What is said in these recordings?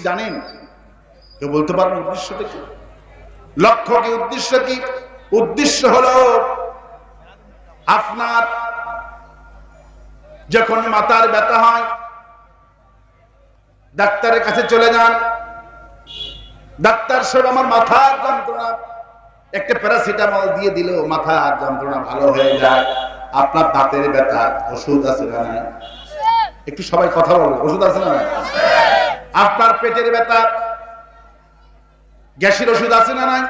জানেন? কেউ বলতে পারবেন উদ্দেশ্যটা কি? লক্ষ্য কি? উদ্দেশ্য কি? উদ্দেশ্য হলো আপনার যখন মাথার ব্যথা হয় ডাক্তারের কাছে চলে যান, ডাক্তার সাহেব আমার মাথার যন্ত্রণা, একটা প্যারাসিটামল দিয়ে দিল, মাথার যন্ত্রণা ভালো হয়ে যায়। আপনার দাঁতের ব্যথা ওষুধ আছে না নাই? একটু সবাই কথা বলবে, ওষুধ আছে না নাই? আপনার পেটের ব্যথা গ্যাসের ওষুধ আছে না নাই?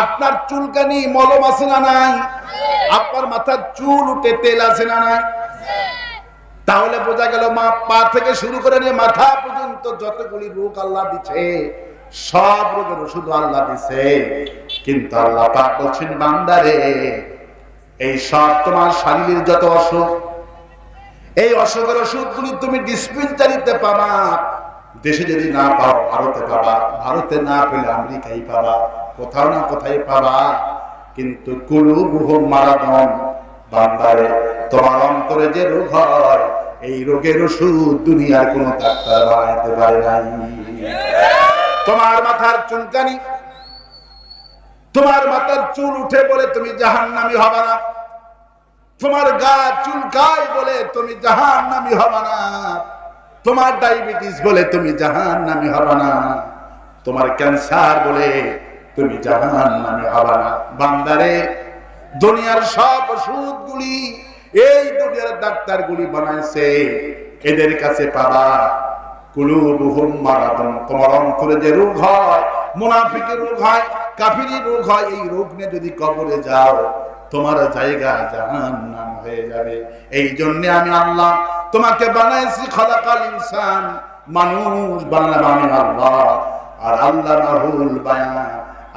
আপনার চুলকানি মলম আছে না নাই? আপনার মাথার চুল উঠে তেল আছে না নাই? তাহলে বোঝা গেল পা থেকে শুরু করে নিয়ে মাথা পর্যন্ত যতগুলি রোগ আল্লাহ দিচ্ছে সব রোগের ওষুধ আল্লাহ দিছে। কিন্তু আল্লাহ পাক বলছেন, বান্দারে এই সব তোমার শারীরের যত অসুখ, এই অসুখের ওষুধগুলি তুমি ডিসপেন্সারিতে পাবা। দেশে যদি না পাও ভারতে পাবা, ভারতে না পেলে আমেরিকায় পাবা, কোথাও না কোথায় পাবা। কিন্তু কুলুবুহুম মারাদুন, বান্দারে তোমার অন্তরে যে রোগ হয় এই রোগের ওষুধ দুনিয়ার কোন ডাক্তার বানাইতে পারে নাই। তোমার মাথার চুলকানি, তোমার মাথার চুল উঠে বলে তুমি জাহান্নামী হবে না, তোমার গা চুলকায় বলে তুমি জাহান্নামী হবে না, তোমার ডায়াবেটিস বলে তুমি জাহান্নামী হবে না, তোমার ক্যান্সার বলে তুমি জাহান্নামী হবে না। বান্দারে দুনিয়ার সব ওষুধগুলি এই দুনিয়ার ডাক্তারগুলি বানাইছে, এদের কাছে পাবা। কুলুবুহুম মারাদুন, তোমার অন্তরে যে রোগ হয়, মুনাফিকের রোগ হয়, কাফিরি রোগ হয়, এই রোগ নিয়ে যদি কবরে যাও তোমার জায়গা জাহান্নাম হয়ে যাবে। এই জন্য আমি আল্লাহ তোমাকে বানাইছি, খলাকাল ইনসান, মানুষ বানালাম আমি আল্লাহ। আর আল্লাহ রাহুল বায়ান,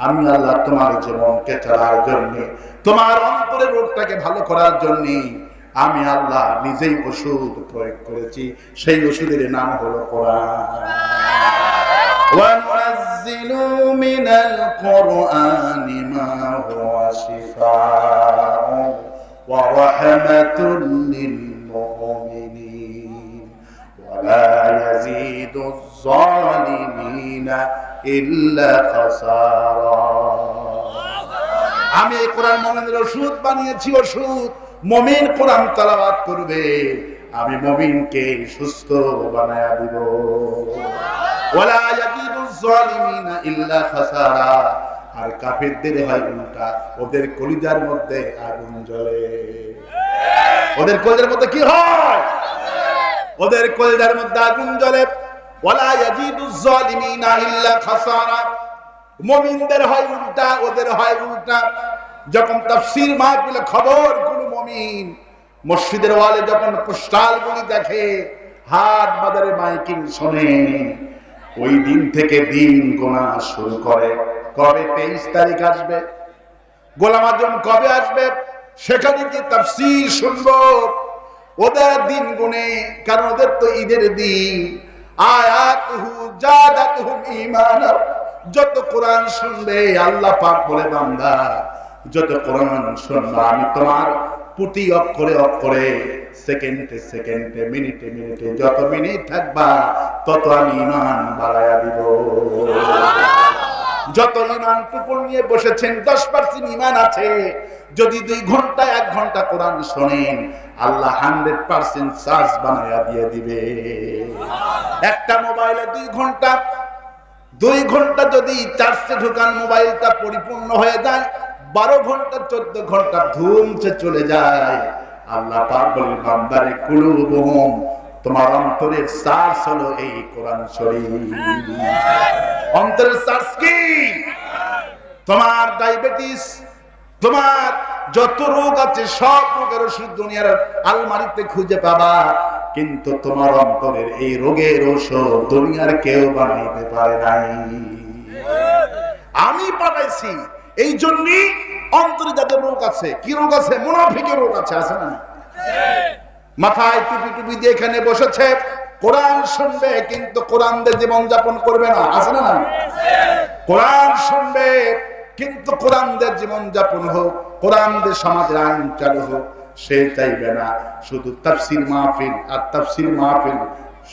আমি আল্লাহ তোমার জীবনকে চলার জন্য, তোমার অন্তরের রোগটাকে ভালো করার জন্য আমি আল্লাহ নিজেই ওষুধ প্রয়োগ করেছি। সেই ওষুধের নাম হলো কোরআন। ওয়ানুনাজ্জিলু মিনাল কুরআনি মা হুয়া শিফাউ ওয়া রাহমাতুল লিল মুমিনিন ওয়া লা ইয়াজিদুজ যালিমিনা ইল্লা খাসারা। আমি এই কোরআন মুমিনের ওষুধ বানিয়েছি, ওষুধ। মুমিন কোরআন তেলাওয়াত করবে, আমি মুমিনকে সুস্থ বানায়া দিব। ওয়ালা ইয়াজিদুজ যালিমিনা ইল্লা খাসারা। আর কাফিরদের হয় উল্টা, ওদের কলিজার মধ্যে আগুন জ্বলে। ওদের কলিজার মধ্যে কি হয়? ওদের কলিজার মধ্যে আগুন জ্বলে। ওয়ালা ইয়াজিদুজ যালিমিনা ইল্লা খাসারা। মুমিনদের হয় উল্টা, ওদের হয় উল্টা। যখন তাফসীর মাহফিলে খবর কোন মুমিন মসজিদের ওয়ালে যখন পোস্টালগুলি দেখে, হাট বাজারে মাইকিং শুনে, ওই দিন থেকে দিন গোনা শুরু করে। কবে 23 তারিখ আসবে, গোলাম আজম কবে আসবে, সেখানে কি তাফসীর শুনবো। ওদের দিন গুনে, কারণ ওদের তো ঈদের দিন। আয়াতুহু জাদাতুহুম ঈমানা। যত কোরআন শুনবে, আল্লাহ পাক বলে, বান্দা যত কোরআন শুনবা আমি তোমার প্রতি অক্ষরে অক্ষরে, সেকেন্ডে সেকেন্ডে, মিনিটে মিনিটে, যত মিনিট থাকবা তত আমি ঈমান বাড়ায়া দিব। যত ঈমান টুকুর নিয়ে বসেছেন 10% ঈমান আছে, যদি 2 ঘন্টা 1 ঘন্টা কোরআন শোনেন, আল্লাহ 100% চার্জ বানায়া দিয়ে দিবে। একটা মোবাইলে 2 ঘন্টা যদি চার্জে ঢোকান, মোবাইলটা পরিপূর্ণ হয়ে যায়, 12 ঘন্টা 14 ঘন্টা ধুমছে চলে যায়। আল্লাহ পাক বলেন, বান্দারে কুলুবুহুম, তোমার অন্তরের চার্জ হলো এই কোরআন শরীফ। অন্তরের চার্জ কি? তোমার ডায়াবেটিস, তোমার যত রোগ আছে সব রোগের ওষুধ দুনিয়ার আলমারিতে খুঁজে পাবা, কিন্তু তোমার অন্তরের এই রোগের ওষুধ দুনিয়ার কেউ বানাইতে পারে নাই, আমি বানাইছি। এই জন্যই অন্তরে যাদের রোগ আছে, কি রোগ আছে? মুনাফিকের রোগ আছে, আছে না? মাথায় টুপি টুপি দিয়ে এখানে বসেছে, কোরআন শুনবে কিন্তু কোরআন দিয়ে জীবন যাপন করবে না, আছে না? কোরআন শুনবে কিন্তু কোরআন দিয়ে জীবন যাপন হোক, কোরআন দিয়ে সমাজের আইন চালু হোক, সে চাইবে না। শুধু তাফসীর মাহফিল আর তাফসীর মাহফিল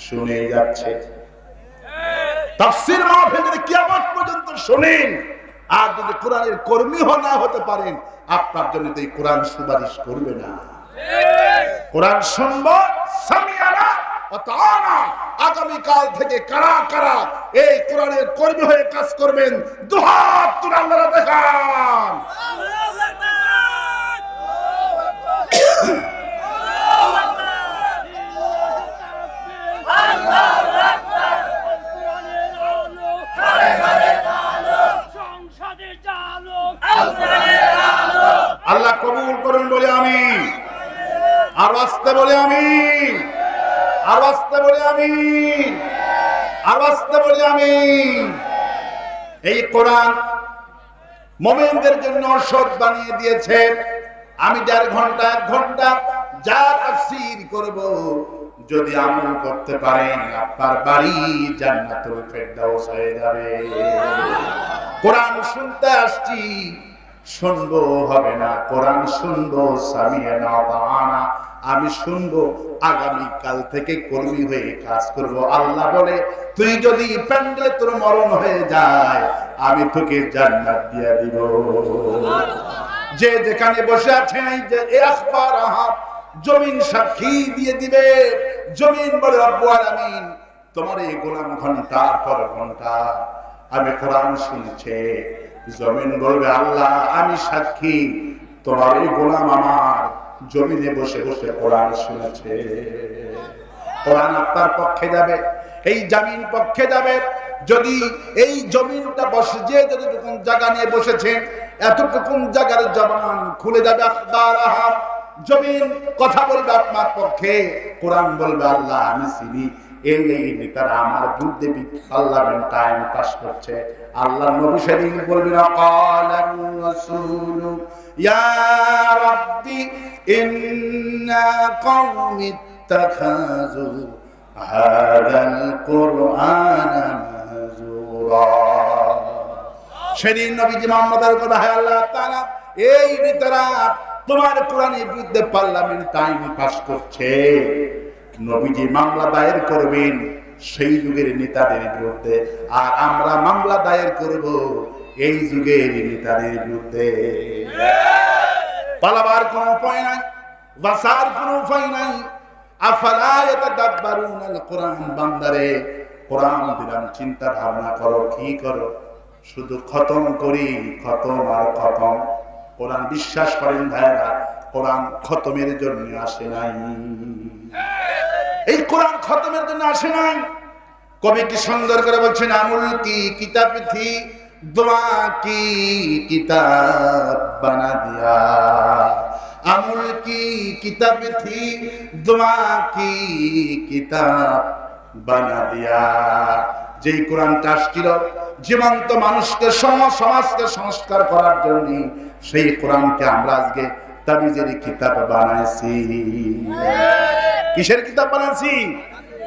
শুনে যাচ্ছে। তাফসীর মাহফিল যদি কিয়ামত পর্যন্ত শুনেন, আর যদি কোরআনের কর্মী না হতে পারেন, আপনার জন্য তো এই কোরআন সুপারিশ করবে না। কোরআন শুনবো, সামিয়ানা ওয়া তাআনা। আগামী কাল থেকে কারা কারা এই কোরআনের কর্মী হয়ে কাজ করবেন, দুহাত তুলে আল্লাহর দেখান। আল্লাহ কবুল করুন বলে আমিন। আর আসতে বলে আমিন, আর আসতে বলে আমিন, আর আসতে বলে আমিন। এই কোরআন মুমিনদের জন্য ঔষধ বানিয়ে দিয়েছে। আমি 1.5 ঘন্টা 1 ঘন্টা যা তাফসীর করব, যদি আমল করতে পারেন আপনার বাড়ি জান্নাতুল ফেরদাউস হয়ে যাবে। কোরআন শুনতে আসছি, শুনবো হবে না, কোরআন শুনবো সামিয়ানা ওয়া তাআনা। আমি শুনবো, আগামী কাল থেকে কর্মী হয়ে কাজ করব। আল্লাহ বলে, তুই যদি প্যান্ডেলে তোর মরণ হয়ে যায়, আমি তোকে জান্নাত দিয়ে দিব। যে যেখানে বসে আছেন, এই যে আখবার আহাব, জমিন সাক্ষী দিয়ে দিবে। জমিন বলে, রব্বুল আলামিন, তোমার এই গোলাম ঘন্টার পর ঘন্টা আমি কোরআন শুনছে। জমিন বলবে, আল্লাহ আমি সাক্ষী, তোমার এই গোলাম আমার জমিনে বসে বসে কোরআন শুনেছে। কোরআন আপনার পক্ষে যাবে, এই জমিন পক্ষে যাবে। যদি এই জমিনটা বসে, যে যতটুকুন জায়গা নিয়ে বসেছেন, এতটুকুন জায়গার জবান খুলে যাবে। আখবার আহাব, জমিন কথা বলবে আপনার পক্ষে, কোরআন বলবে, আল্লাহ আমি চিনি এই নেতারা আমার বিরুদ্ধে পার্লামেন্ট টাইম পাস করছে। আল্লাহ নবী সেদিন বলবেন, ক্বালার রাসূল ইয়া রাব্বি ইন্না কওমি ইত্তাখাযু হাযাল কুরআনা মাহজুরা। সেদিন নবীজি মুহাম্মদের কথা, হে আল্লাহ তাআলা, এই নেতারা তোমার কোরআনের বিরুদ্ধে পার্লামেন্ট টাইম পাস করছে। নবীজি মামলা দায়ের করবেন সেই যুগের নেতাদের বিরুদ্ধে, আর আমরা মামলা দায়ের করব এই যুগের নেতাদের বিরুদ্ধে। পালাবার কোন উপায় নাই, বাঁচার কোন উপায় নাই। আফালা ইয়াতাদাব্বারুনাল কোরআন। বান্দারে, কোরআন দিলাম, চিন্তা ভাবনা করো, কি করো? শুধু খতম করি, খতম আর খতম। কোরআন বিশ্বাস করেন ভাইরা, কোরআন খতমের জন্য আসে নাই। এই কোরআন খতমের জন্য আসে নাই। কবি কি সুন্দর করে বলছেন, আমুল কি কিতাব থি দুআ কি কিতাব বানা দিয়া। আমুল কি কিতাব থি দুআ কি কিতাব বানা দিয়া। যেই কোরআনটা আসছিল জীবন্ত মানুষকে, সমাজকে সংস্কার করার জন্য, সেই কোরআনকে আমরা আজকে তাবিজের কিতাব বানাইছি। কিসের কিতাব বানাইছি?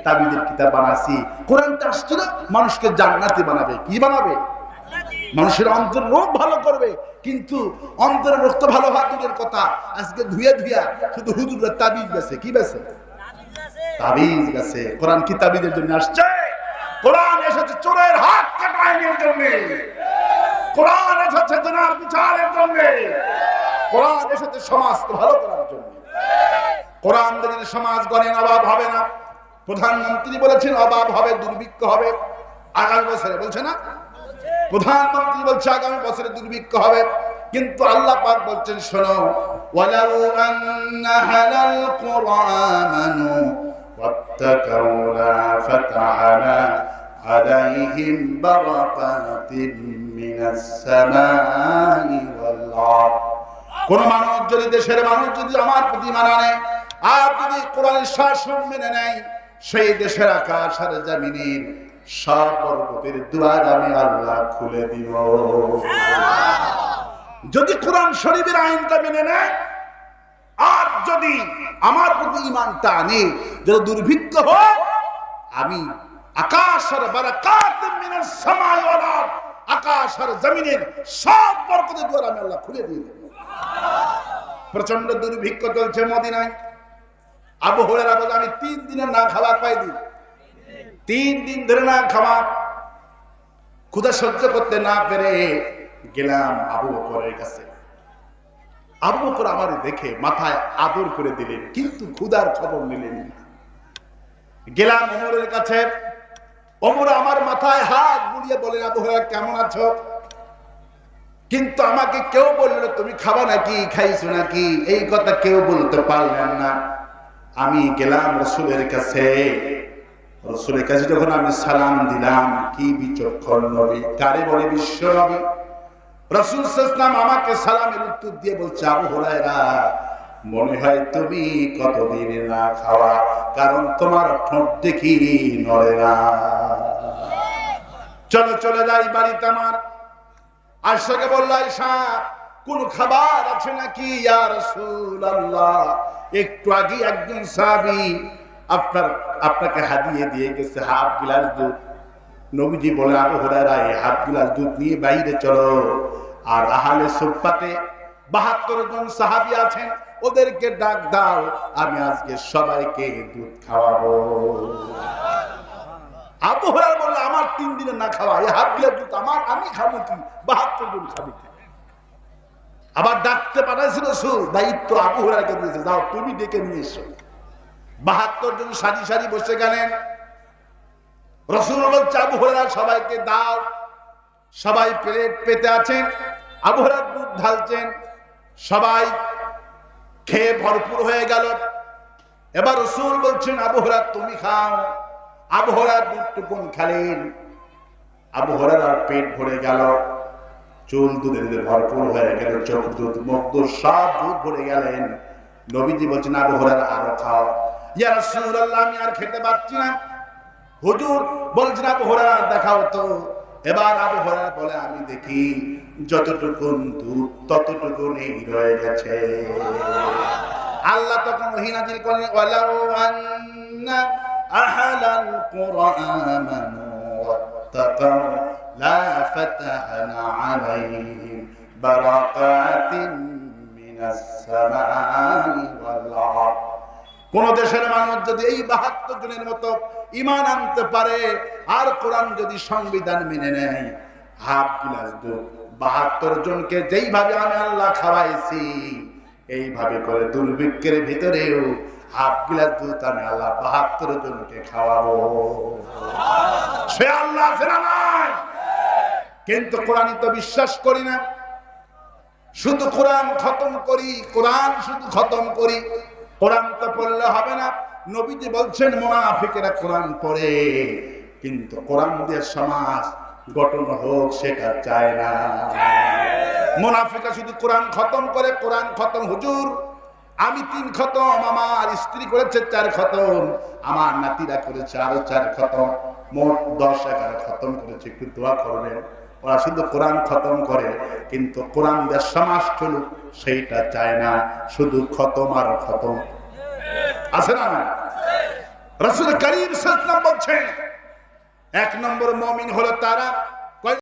তাবিজের কিতাব বানাইছি। কোরআনটা আসছিল মানুষকে জান্নাতি বানাবে। কি বানাবে? মানুষের অন্তর রোগ ভালো করবে। কিন্তু অন্তরের রোগ তো ভালো হওয়ার দূরের কথা, আজকে ধুইয়া ধুইয়া শুধু হুজুররা তাবিজ গেছে। কি বেছে? তাবিজ গেছে। কোরআন কি তাবিজের জন্য আসছে? কোরআন এসেছে চোরের হাত কাটানোর জন্য, কোরআন এসেছে জেনার বিচারের জন্য, কোরআন এসেছে সমাজকে ভালো করার জন্য। কোরআন যদি সমাজ গণেন, অভাব হবে না। প্রধানমন্ত্রী বলেছেন অভাব হবে, দুর্ভিক্ষ হবে আগামী বছরে, বলছে না? প্রধানমন্ত্রী বলছে আগামী বছরে দুর্ভিক্ষ হবে, কিন্তু আল্লাহ পাক বলছেন, শোনো, ওয়ালাউ আন্না হালাল কুরআনানু ওয়াত্তাকাউ লা ফাতআনা আলাইহিম বারাকাতিন মিনাস সামাই ওয়াল আরদ। কোন মানুষ যদি, দেশের মানুষ যদি আমার প্রতি ঈমান আনে আর যদি কোরআনের শাসন মেনে নেয়, সেই দেশের আকাশ আর জমিনের সব বরকতের দুয়ার আমি আল্লাহ খুলে দিব। যদি কোরআন শরীফের আইনটা মেনে নেয় আর যদি আমার প্রতি ঈমানটা আনে, যদি দুর্ভিক্ষ হয়, আমি আকাশ আর বারাকাত মিনাস সামাই ওয়াল আরদ, আকাশ আর জমিনের সব বরকতের দুয়ার আমি আল্লাহ খুলে দিয়ে দেব। প্রচন্ড দুর্ভিক্ষ চলছে মদিনায়। আবু হুরায়রা বলে, আমি 3 দিনের না খাবার পাইনি, 3 দিন ধরে না খাওয়া। ক্ষুধা সহ্য করতে না পেরে গেলাম আবু বকরের কাছে। আবু বকর আমার দেখে মাথায় আদর করে দিলেন, কিন্তু ক্ষুধার খবর নিলেন না। গেলাম ওমরের কাছে, ওমর আমার মাথায় হাত বুলিয়ে বলেন, আবু হুরায়রা কেমন আছো? কিন্তু আমাকে কেউ বলল তুমি খাবা নাকি, খাইছো নাকি, এই কথা কেউ বলতে পারলেন না। আমি গেলাম রাসূলের কাছে। রাসূলের কাছে যখন আমি সালাম দিলাম, কি বিচক্ষণ নবী, কারে বলে বিশ্ব নবী। রাসূল সাল্লাল্লাহু আলাইহি ওয়াসাল্লাম আমাকে সালামের উত্তর দিয়ে বলছে, আবু হুরায়রা মনে হয় তুমি কতদিন না খাওয়া, কারণ তোমার ঠোঁট দেখি নড়ে না। চলো চলে যাই বাড়িতে আমার। আয়েশাকে বলল, আয়েশা কোন খাবার আছে নাকি? ইয়া রাসূলুল্লাহ, একটু আগে একজন সাহাবী আপনাকে হাদিয়ে দিয়ে গেছে হাফ গ্লাস দুধ। নবীজি বলে, আবু হুরায়রা এই হাফ গ্লাস দুধ নিয়ে বাইরে চলো, আর আহলে সুফফাতে ৭২ জন সাহাবী আছেন, ওদেরকে ডাক দাও, আমি আজকে সবাইকে দুধ খাওয়াবো। আবু হুরায়রা বলল, আমার ৩ দিনে না খাওয়া এই হাফ গ্লাস দুধ আমার, আমি খাবো কি? ৭২ জন খাবি। আবার ডাকতে পাঠাইছে রাসূল, দায়িত্ব আবু হুরায়রাকে দিয়েছে, যাও তুমি ডেকে নিয়ে এসো। ৭২ জন সারি সারি বসে গেলেন। রাসূল বলছে, আবু হুরায়রা সবাইকে দাও। সবাই প্লেট পেতে আছেন, আবু হুরায়রা দুধ ঢালছেন, সবাই খেয়ে ভরপুর হয়ে গেল। এবার রাসূল বলছেন, আবু হুরায়রা তুমি খাও। আবু হুরায়রা দুধটুকুন খেলেন, আবু হুরায়রার পেট ভরে গেল, চুল দুধে ভরপুর হয়ে গেল, চোখ দুধ, মুখ দুধ, সব দুধ ভরে গেলেন। নবীজি বলছেন, আবু হুরায়রা আরো খাও। ইয়া রাসূলুল্লাহ আমি আর খেতে পারছি না। হুজুর বলছেন, আবু হুরায়রা দেখাও তো। এবার আবু হুরায়রা বলে, আমি দেখি যতটুকুন দুধ ততটুকুনই রয়ে গেছে। আল্লাহ তখন ওহী নাযিল করলেন, ওয়ালাউ আন্না আহলাল কুরআনানু ওয়াত্তাকাউ লা ফাতাহনা আলাইহিম বারাকাতিন মিনাস সামাই ওয়াল আরদ। কোন দেশের মানুষ যদি এই ৭২ জনের মতো ঈমান আনতে পারে, আর কোরআন যদি সংবিধান মেনে নেয়, হাফ গ্লাস দুধ ৭২ জনকে যেইভাবে আমি আল্লাহ খাওয়াইছি, এইভাবে করে দুর্ভিক্ষের ভিতরেও হাফ গ্লাস দুধ আমি আল্লাহ ৭২ জনকে খাওয়াবো। সে আল্লাহ ফেরা নাই। কিন্তু কোরআনই তো বিশ্বাস করি না, শুধু কোরআন খতম করি, কোরআন শুধু খতম করি। কোরআন তো পড়লে হবে না। নবীজি বলছেন, মুনাফিকেরা কোরআন পড়ে, কিন্তু কোরআন দিয়ে সমাজ গঠন হোক সেটা চায় না। মুনাফিকরা শুধু কোরআন খতম করে, কোরআন খতম। হুজুর আমি ৩ খতম, আমার স্ত্রী করেছে ৪ খতম, আমার নাতিরা করেছে আরো ৪ খতম, মোট ১০-১১ খতম করেছে, একটু দোয়া করবেন। ওরা শুধু কোরআন খতম করে, কিন্তু কোরআন দিয়ে সমাজ চলুক সেইটা চায় না, শুধু খতম আর খতম। আছে না? রাসূল কারীম সাল্লাল্লাহু আলাইহি ওয়াসাল্লাম বলছেন, ১ নম্বর মুমিন হলো তারা